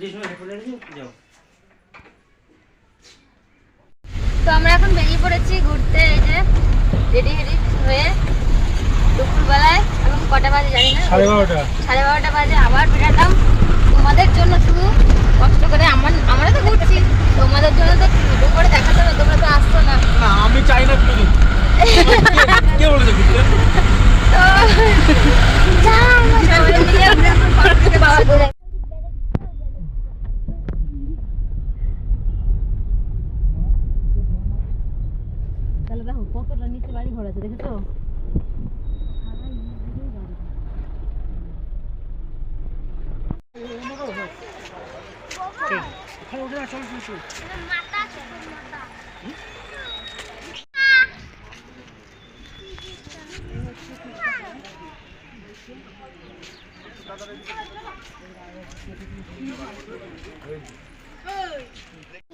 তো আমরা এখন বেরিয়ে পড়েছি ঘুরতে, এই যে রেডি হয়ে দুপুরবেলায়। এখন কটা বাজে জানি না, 12:30 বাজে। আবার বেরাতাম তোমাদের জন্য, শুধু কষ্ট করে। আমরা তো ঘুরছি, তোমাদের জন্য তো ভিডিও করে দেখাতে হবে, তোমরা তো আসছো না। আমি চাই না ভিডিও। কে বলেছে ভিডিও? তো যা আমরা সবাই মিলে বাবা বলে তাহলে দেখো কতটা নিচে বাড়ি ঘর আছে, দেখেছো?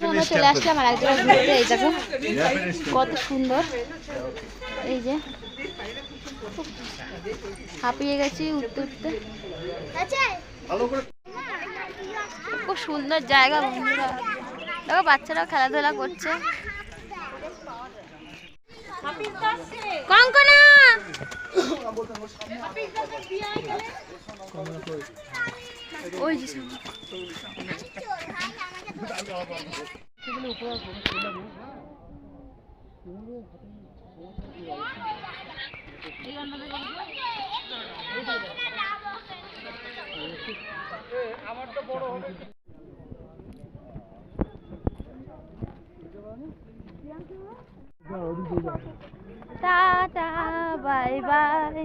আমরা চলে আসলাম আর এক জায়গায় ঘুরতে। এই দেখো কত সুন্দর, এই যে হাঁপিয়ে গেছি উঠতে উঠতে। খুব সুন্দর জায়গা বন্ধুরা, দেখো বাচ্চারাও খেলাধুলা করছে। কঙ্কনা ওই যে আমার তো বড় হবে। Tata bye bye.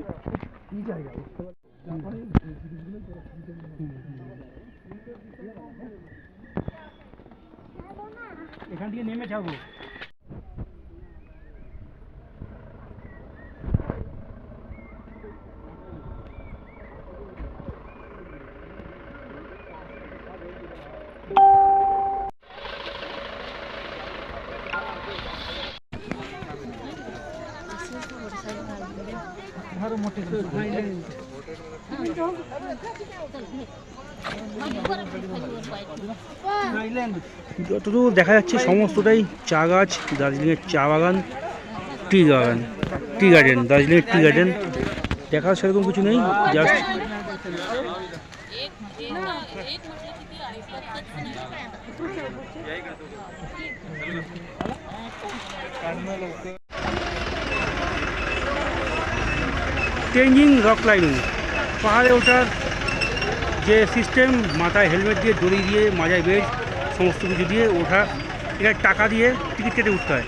এখান থেকে নেমে যাবো। যতদূর দেখা যাচ্ছে সমস্তটাই চা গাছ, দার্জিলিংয়ের চা বাগান, টি গার্ডেন, দার্জিলিংয়ের টি গার্ডেন। দেখার সেরকম কিছু নেই, জাস্ট তেঞ্জিং রক ক্লাইম্বিং, পাহাড়ে ওঠার যে সিস্টেম, মাথায় হেলমেট দিয়ে, দড়ি দিয়ে, মাজায় বেল্ট, সমস্ত কিছু দিয়ে ওঠা। এখানে টাকা দিয়ে টিকিট কেটে উঠতে হয়।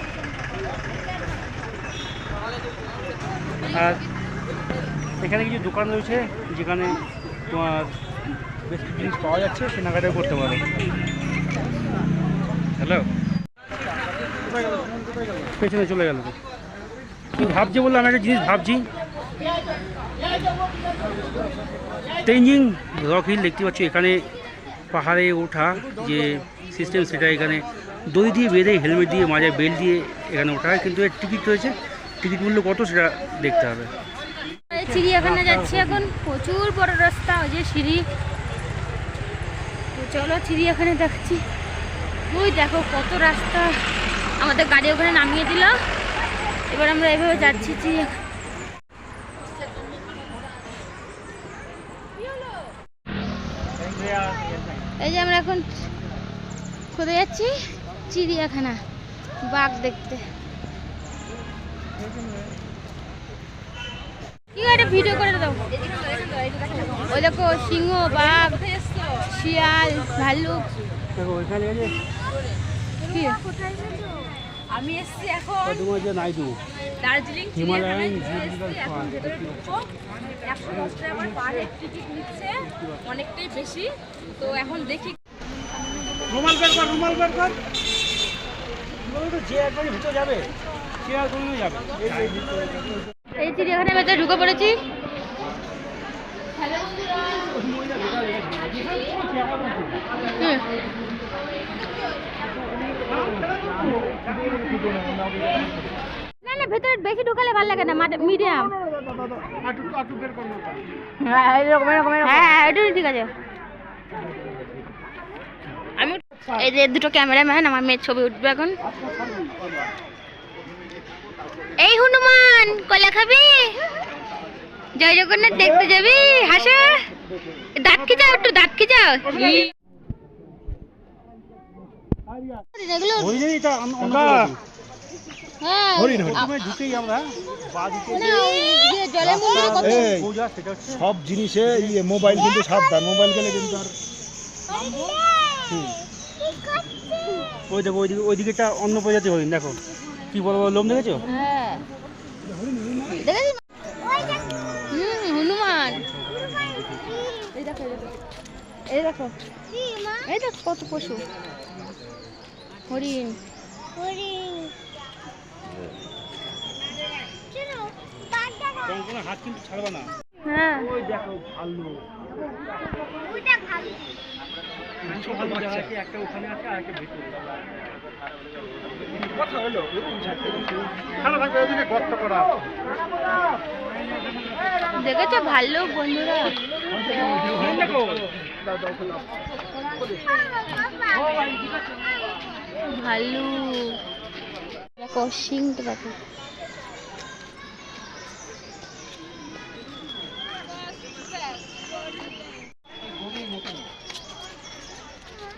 আর এখানে কিছু দোকান রয়েছে যেখানে তোমার বেশ কিছু জিনিস পাওয়া যাচ্ছে, কেনাকাটা করতে পারো। হ্যালো, পেছনে চলে গেল তো। কি ভাবছি বললাম, আমি একটা জিনিস ভাবছি। তেঞ্জিং রক হিল দেখতে পাচ্ছি, এখানে পাহাড়ে ওঠা যে সিস্টেম সেটা এখানে দড়ি দিয়ে বেঁধে, হেলমেট দিয়ে, মাজায় বেল্ট দিয়ে এখানে ওঠা হয়। কিন্তু এর টিকিট রয়েছে, টিকিট মূল্য কত সেটা দেখতে হবে। চিড়িয়াখানা যাচ্ছি এখন, প্রচুর বড় রাস্তা, ওই যে সিঁড়ি। চলো চিড়িয়াখানা দেখছি। ওই দেখো কত রাস্তা, আমাদের গাড়ি ওখানে নামিয়ে দিল। এবার আমরা এভাবে যাচ্ছি চিড়িয়াখানা। এই যে আমরা এখন কোথায় যাচ্ছি? চিড়িয়াখানা, বাঘ দেখতে। কি একটা ভিডিও করে দাও। ওই দেখো সিংহ, বাঘ, শিয়াল, ভাল্লুক। আমি এসছি এখন দার্জিলিং হিমালয়ান টিকিট নিচ্ছে অনেকটাই বেশি। তো এখন দেখি রুমাল বের কর, রুমাল বের কর। যে একবারই ভিতরে যাবে, সে আর কোনো যাবে। এই চিড়িয়াখানার ভেতরে ঢুকে পড়েছি। না না, ভেতরে বেশি ঢুকালে ভালো লাগে না, মিডিয়াম। হ্যাঁ, এটাই ঠিক আছে। এই যে দুটো ক্যামেরাম্যান, আমার মেয়ের ছবি উঠবে এখন। এই হনুমান কলা খাবি? জয় জগন্নাথ দেখতে যাবি? হাসা, দাঁত কি যাও, একটু দাঁত কি যাও। সব জিনিসে মোবাইল কিন্তু সাবধান, মোবাইল গেলে কিন্তু আর ওই দেখো ওইদিকেটা অন্য প্রজাতি হরিণ, দেখো কি বড় বড় লোম দেখেছো? হনুমান এই দেখো, এই দেখো, এই দেখো কত পশু, হরিণ। হাত কিন্তু ছাড়বা না। হ্যাঁ, ওই দেখো ভাল্লুক, একটা ওখানে আছে আর একটা ভিতরে। কথা হলো খানা থাকবে ওদিকে গর্ত করা। দেখেছো ভাল্লুক বন্ধুরা? ভাল্লুক দেখো, সিংটা দেখো।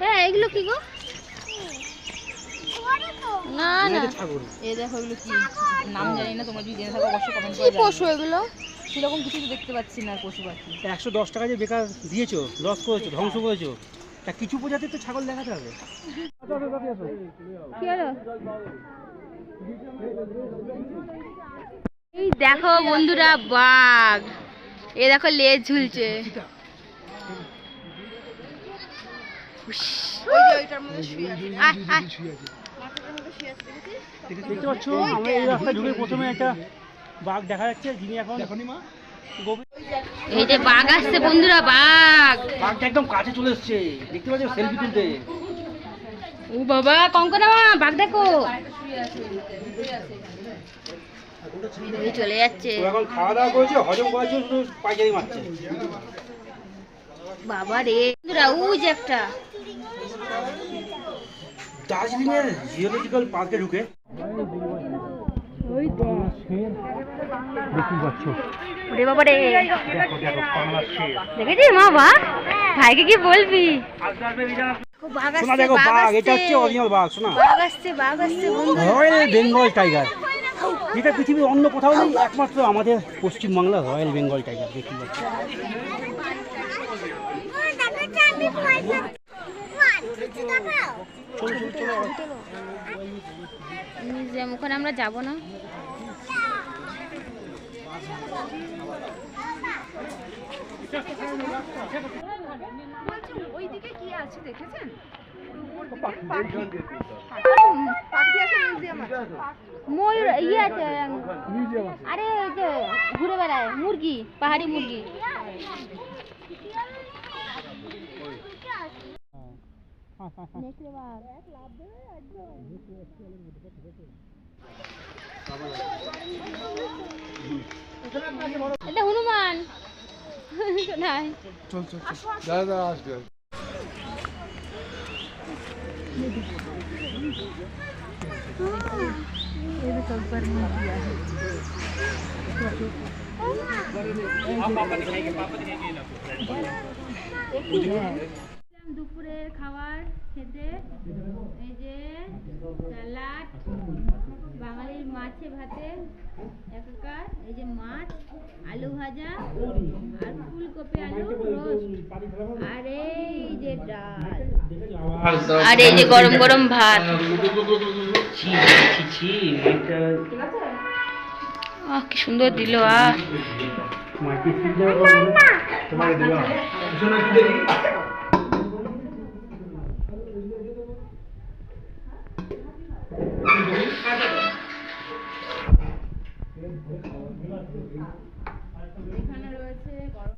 হ্যাঁ, এগুলো কি গো? না না, এই দেখো এগুলো কি নাম জানি না, তোমরা যদি জেনে থাকো অবশ্যই কমেন্ট কি করে জানাবে। পশু এগুলো? সেরকম কিছু তো দেখতে পাচ্ছি না পশু পাখি। 110 টাকা যে বেকার দিয়েছো, লস করেছো, ধ্বংস করেছো, তা কিছু প্রজাতির তো ছাগল দেখাতে হবে। কি হলো? এই দেখো বন্ধুরা বাঘ, এই দেখো লেজ ঝুলছে। দেখতে পাচ্ছ আমরা এই রাস্তায় ঢুকে প্রথমে একটা বাঘ দেখা যাচ্ছে, যিনি এখন এই যে বাঘ আসছে বন্ধুরা, বাঘ। বাঘটা একদম কাছে চলে এসছে, দেখতে পাচ্ছ সেলফি তুলতে। ও বাবা, কঙ্কনা বাঘ দেখো, এই চলে যাচ্ছে। ও এখন খাওয়া দাওয়া করেছে, হজম করেছে, শুধু পাইচারি মারছে। বাবা রে বন্ধুরা, ওই যে একটা দার্জিলিং এর জিওলজিক্যাল পার্কে ঢুকে দেখতে পাচ্ছ, ওরে বাবা রে, দেখো দেখো পাগলা শের। দেখেছিস মা বাঘ? ভাইকে কি বলবি? বাঘ শোনা আসছে, দেখো বাঘ বাঘ, এটা আসছে, হচ্ছে অরিজিনাল বাঘ। শোনা, বাঘ আসছে, বাঘ আসছে বন্ধুরা। রয়্যাল বেঙ্গল টাইগার, যেটা পৃথিবীর অন্য কোথাও নেই, একমাত্র আমাদের পশ্চিমবাংলা রয়্যাল বেঙ্গল টাইগার। দেখতে পাচ্ছ মিউজিয়াম, ওখানে আমরা যাব না। ওইদিকে কি আছে দেখেছেন? ময়ূর ইয়ে আছে, আরে এই যে ঘুরে বেড়ায় মুরগি, পাহাড়ি মুরগি। এটা হনুমান নাই। চল চল দাদা আসবে। দুপুরের খাবার খেতে এই যে স্যালাড, বাঙালির মাছে ভাতে একাকার, এই যে মাছ, আলু ভাজা আর ফুলকপি আলু রোস্ট, আর এই যে ডাল, আর এই যে গরম গরম ভাত। আহ কি সুন্দর দিল। তোমাকে দিলাম